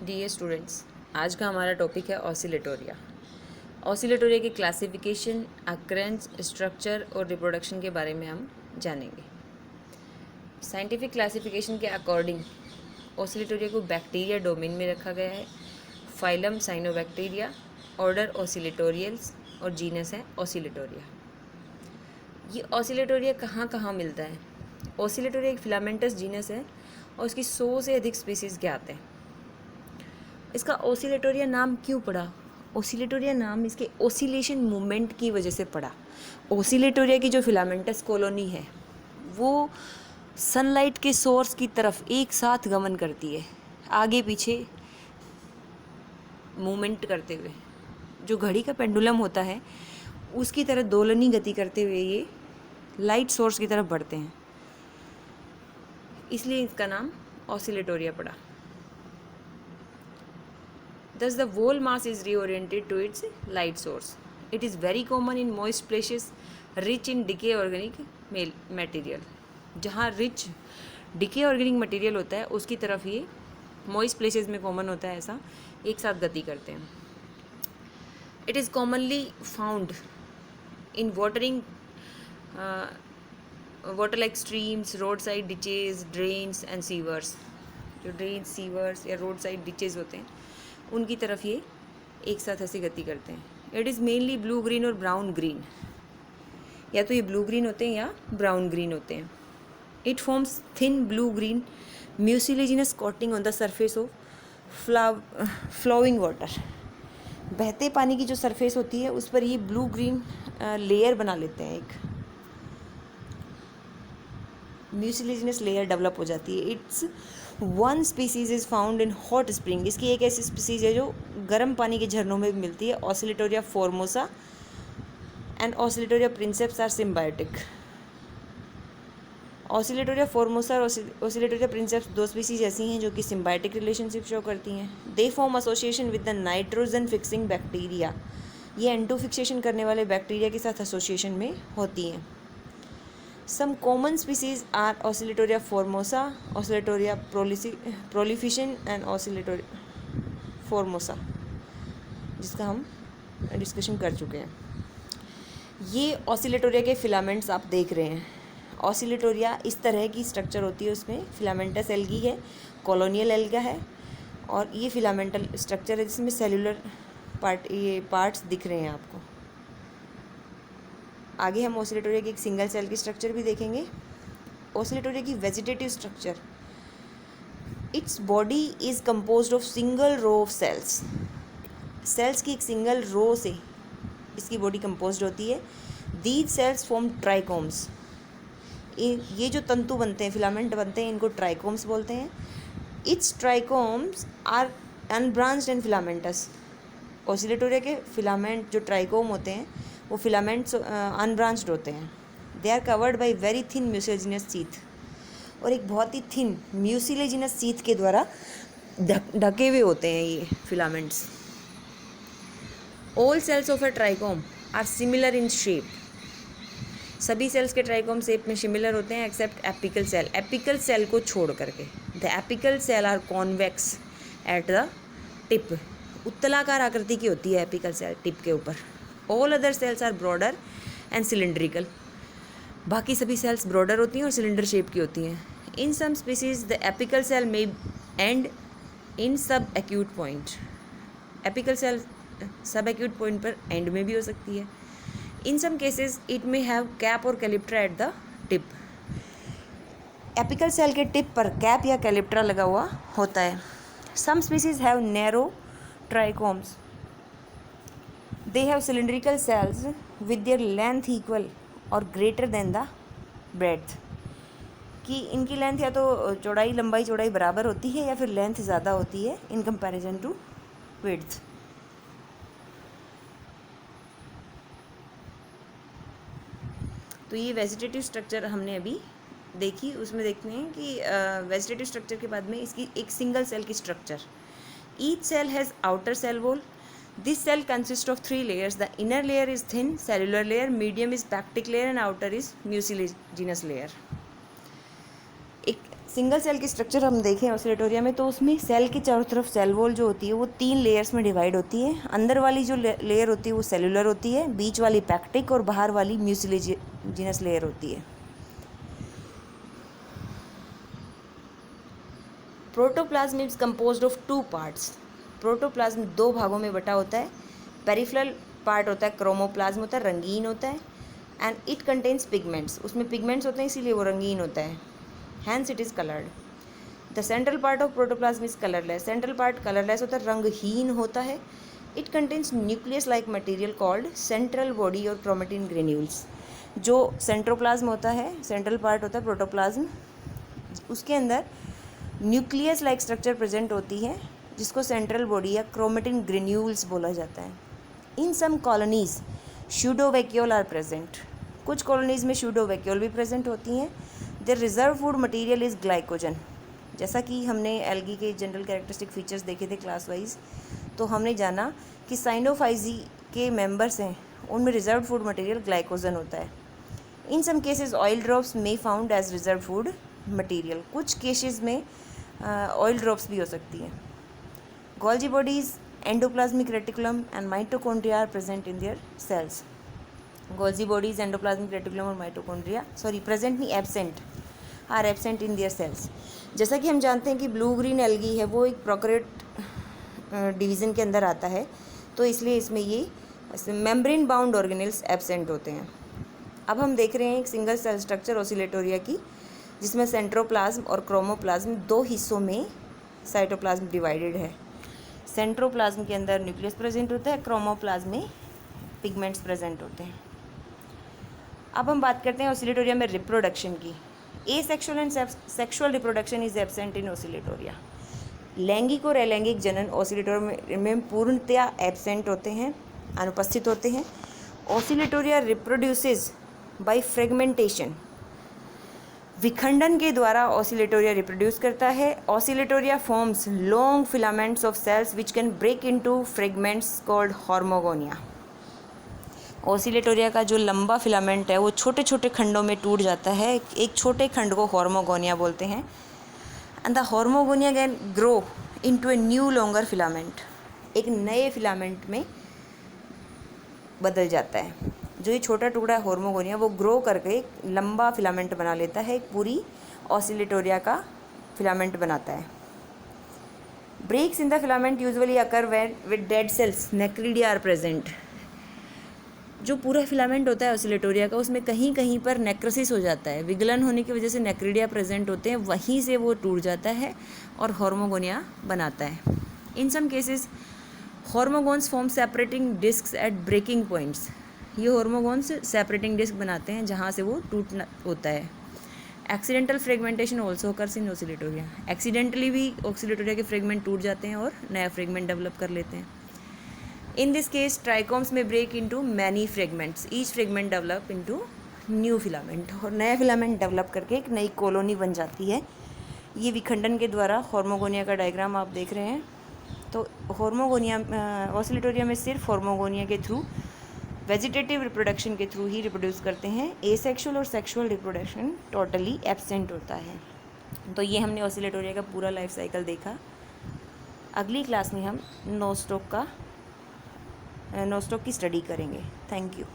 Dear students, आज का हमारा टॉपिक है ऑसिलेटोरिया। ऑसिलेटोरिया की क्लासिफिकेशन, अक्रेंस, स्ट्रक्चर और रिप्रोडक्शन के बारे में हम जानेंगे। साइंटिफिक क्लासिफिकेशन के अकॉर्डिंग ऑसिलेटोरिया को बैक्टीरिया डोमेन में रखा गया है। फाइलम साइनोबैक्टीरिया, ऑर्डर ऑसिलेटोरियल्स और जीनस है ऑसिलेटोरिया। ये ऑसिलेटोरिया कहाँ कहाँ मिलता है? ऑसिलेटोरिया एक फिलामेंटस जीनस है और उसकी 100 से अधिक स्पीसीज ज्ञात हैं। इसका ओसिलेटोरिया नाम क्यों पड़ा? ओसिलेटोरिया नाम इसके ओसिलेशन मूवमेंट की वजह से पड़ा। ओसिलेटोरिया की जो फिलामेंटस कॉलोनी है वो सनलाइट के सोर्स की तरफ एक साथ गमन करती है, आगे पीछे मूवमेंट करते हुए। जो घड़ी का पेंडुलम होता है उसकी तरह दोलनी गति करते हुए ये लाइट सोर्स की तरफ बढ़ते हैं, इसलिए इसका नाम ऑसिलेटोरिया पड़ा। Thus, the whole mass is reoriented to its light source. It is very common in moist places rich in decay organic material. जहाँ rich decay organic material होता है उसकी तरफ ये moist places में common होता है, ऐसा एक साथ गति करते हैं। It is commonly found in water like streams, roadside ditches, drains and sewers. जो ड्रेन, सीवर्स या रोड साइड डिचेज होते हैं उनकी तरफ ये एक साथ ऐसे गति करते हैं। It is mainly blue green और ब्राउन ग्रीन, या तो ये ब्लू ग्रीन होते हैं या ब्राउन ग्रीन होते हैं। It forms thin blue green mucilaginous coating on the surface of flowing water. बहते पानी की जो सरफेस होती है उस पर ये ब्लू ग्रीन लेयर बना लेते हैं, एक म्यूसिलेजिनस लेयर डेवलप हो जाती है। It's one species is found in hot spring. इसकी एक ऐसी स्पीसीज है जो गर्म पानी के झरनों में मिलती है। Oscillatoria formosa and Oscillatoria princeps are symbiotic. Oscillatoria formosa और ऑसिलेटोरिया प्रिंसेप्स दो स्पीसीज ऐसी हैं जो कि सिम्बायोटिक रिलेशनशिप शो करती हैं। They form association with the nitrogen fixing bacteria. ये एंटो फिक्सेशन करने वाले बैक्टीरिया के साथ एसोसिएशन में होती हैं। Some common species are Oscillatoria formosa, Oscillatoria prolificans and Oscillatoria formosa, जिसका हम डिस्कशन कर चुके हैं। ये ऑसिलेटोरिया के फिलामेंट्स आप देख रहे हैं। ऑसिलेटोरिया इस तरह की स्ट्रक्चर होती है, उसमें फिलामेंटस एल्गी है, कॉलोनियल एल्गा है और ये फिलामेंटल स्ट्रक्चर है जिसमें सेलुलर पार्ट्स दिख रहे हैं आपको। आगे हम ऑसिलेटोरिया की एक सिंगल सेल की स्ट्रक्चर भी देखेंगे। ऑसिलेटोरिया की vegetative structure, it's body is composed of single row of cells. Cells की एक सिंगल रो से इसकी बॉडी कंपोज्ड होती है। These cells form trichomes. ये जो तंतु बनते हैं, फिलामेंट बनते हैं, इनको ट्राइकोम्स बोलते हैं। It's trichomes are unbranched and filamentous. Oscillatoria के फिलामेंट जो ट्राइकोम होते हैं वो फिलामेंट्स अनब्रांच्ड होते हैं। They are covered by very thin mucilaginous sheath, और एक बहुत ही थिन म्यूसिलेजिनस सीथ के द्वारा ढके हुए होते हैं ये filaments. All cells of a trichome are similar in shape. सभी सेल्स के ट्राइकोम शेप में सिमिलर होते हैं except apical cell. Apical cell को छोड़ करके। The apical cell are convex at the tip. उत्तलाकार आकृति की होती है एपिकल सेल टिप के ऊपर। All other cells are broader and cylindrical. बाकी सभी सेल्स ब्रॉडर होती हैं और सिलेंडर शेप की होती हैं। In some species the apical cell may end in subacute point. Apical cell subacute point पर एंड में भी हो सकती है। In some cases it may have cap और calyptra at the tip. Apical cell के tip पर cap या कैलिप्ट्रा लगा हुआ होता है। Some species have narrow trichomes. They have cylindrical cells with their length equal or greater than the breadth. कि इनकी लेंथ या तो लंबाई चौड़ाई बराबर होती है या फिर लेंथ ज़्यादा होती है इन कंपैरिजन टू विड्थ। तो ये वेजिटेटिव स्ट्रक्चर हमने अभी देखी, उसमें देखते हैं कि वेजिटेटिव स्ट्रक्चर के बाद में इसकी एक सिंगल सेल की structure. Each cell has outer cell wall. This cell consists of 3 layers. The inner layer is thin cellular layer, medium is pactic layer and outer is mucilaginous layer. एक single cell की structure हम देखें Oscillatoria में तो उसमें cell के चारों तरफ सेल वॉल जो होती है वो 3 लेयर्स में डिवाइड होती है। अंदर वाली जो लेयर होती है वो सेलुलर होती है, बीच वाली पैक्टिक और बाहर वाली म्यूसिलेजिनस लेयर होती है। Protoplasm is composed of 2 parts. Protoplasm 2 भागों में बटा होता है। पेरिफेरल पार्ट होता है, क्रोमोप्लाज्म होता है, रंगीन होता है। एंड इट कंटेन्स पिगमेंट्स, उसमें पिगमेंट्स होते हैं इसीलिए वो रंगीन होता है। Hence it is coloured. The central part of protoplasm is colourless. Central part colourless होता है, रंगहीन होता है। It contains nucleus like material called central body और क्रोमेटिन ग्रेन्यूल्स। जो सेंट्रोप्लाज्म होता है, सेंट्रल पार्ट होता है प्रोटोप्लाज्म, उसके अंदर न्यूक्लियस लाइक स्ट्रक्चर प्रेजेंट होती है जिसको सेंट्रल बॉडी या क्रोमेटिन ग्रेन्यूल्स बोला जाता है। In some colonies pseudovacuole are present. कुछ कॉलोनीज में स्यूडोवैक्यूल भी प्रेजेंट होती हैं। Their reserve food material is glycogen. जैसा कि हमने एल्गी के जनरल कैरेक्टरिस्टिक फीचर्स देखे थे क्लास वाइज, तो हमने जाना कि साइनोफाइजी के मेंबर्स हैं उनमें रिजर्व फूड मटेरियल ग्लाइकोजन होता है। In some cases oil drops may found as reserve food material. कुछ केसेस में ऑयल ड्रॉप्स भी हो सकती हैं। Golgi bodies, endoplasmic reticulum and mitochondria are present in their cells. Golgi bodies, endoplasmic reticulum और mitochondria present नहीं, absent are absent in their cells. जैसा कि हम जानते हैं कि ब्लू ग्रीन एल्गी है वो एक प्रोकैरियोट डिवीज़न के अंदर आता है, तो इसलिए इसमें ये मेम्ब्रेन बाउंड ऑर्गेनेल्स एब्सेंट होते हैं। अब हम देख रहे हैं एक सिंगल सेल स्ट्रक्चर ऑसिलेटोरिया की, जिसमें सेंट्रोप्लाज्म और क्रोमोप्लाज्म 2 हिस्सों में साइटोप्लाज्म डिवाइडेड है। सेंट्रोप्लाज्म के अंदर न्यूक्लियस प्रेजेंट होता है, क्रोमोप्लाज्म में पिगमेंट्स प्रेजेंट होते हैं। अब हम बात करते हैं ऑसिलेटोरिया में रिप्रोडक्शन की। Asexual and sexual reproduction is absent in Oscillatoria. लैंगिक और अलैंगिक जनन ऑसिलेटोरिया में पूर्णतया एब्सेंट होते हैं, अनुपस्थित होते हैं। Oscillatoria reproduces by fragmentation. विखंडन के द्वारा ऑसिलेटोरिया रिप्रोड्यूस करता है। Oscillatoria forms long filaments of cells which can break into fragments called hormogonia. Oscillatoria का जो लंबा फिलामेंट है वो छोटे छोटे खंडों में टूट जाता है। एक छोटे खंड को हॉर्मोगोनिया बोलते हैं। And the hormogonia can grow into a new longer filament. एक नए फिलामेंट में बदल जाता है। जो ये छोटा टुकड़ा है हॉर्मोगोनिया वो ग्रो करके एक लंबा फिलामेंट बना लेता है, एक पूरी ऑसिलेटोरिया का फिलामेंट बनाता है। Breaks in the filament usually occur when with dead cells necridia are present. जो पूरा फिलामेंट होता है ऑसिलेटोरिया का उसमें कहीं कहीं पर नेक्रोसिस हो जाता है, विगलन होने की वजह से नेक्रिडिया प्रेजेंट होते हैं, वहीं से वो टूट जाता है और हॉर्मोगोनिया बनाता है। In some cases hormogones form separating discs at breaking points. ये हॉर्मोगोन्स सेपरेटिंग डिस्क बनाते हैं जहाँ से वो टूटना होता है। एक्सीडेंटल फ्रेगमेंटेशन ऑल्सो occurs इन ऑसिलेटोरिया। एक्सीडेंटली भी ऑसिलेटोरिया के फ्रेगमेंट टूट जाते हैं और नया फ्रेगमेंट डेवलप कर लेते हैं। In this case trichomes may break into many fragments, each fragment develop into new filament, और नया फिलामेंट डेवलप करके एक नई कॉलोनी बन जाती है। ये विखंडन के द्वारा हॉर्मोगोनिया का डायग्राम आप देख रहे हैं। तो हॉर्मोगोनिया ऑसिलेटोरिया में सिर्फ हॉर्मोगोनिया के थ्रू, वेजिटेटिव रिप्रोडक्शन के थ्रू ही रिप्रोड्यूस करते हैं। एसेक्सुअल और सेक्सुअल रिप्रोडक्शन टोटली एब्सेंट होता है। तो ये हमने ऑसिलेटोरिया का पूरा लाइफ साइकिल देखा। अगली क्लास में हम नोस्टॉक की स्टडी करेंगे। Thank you.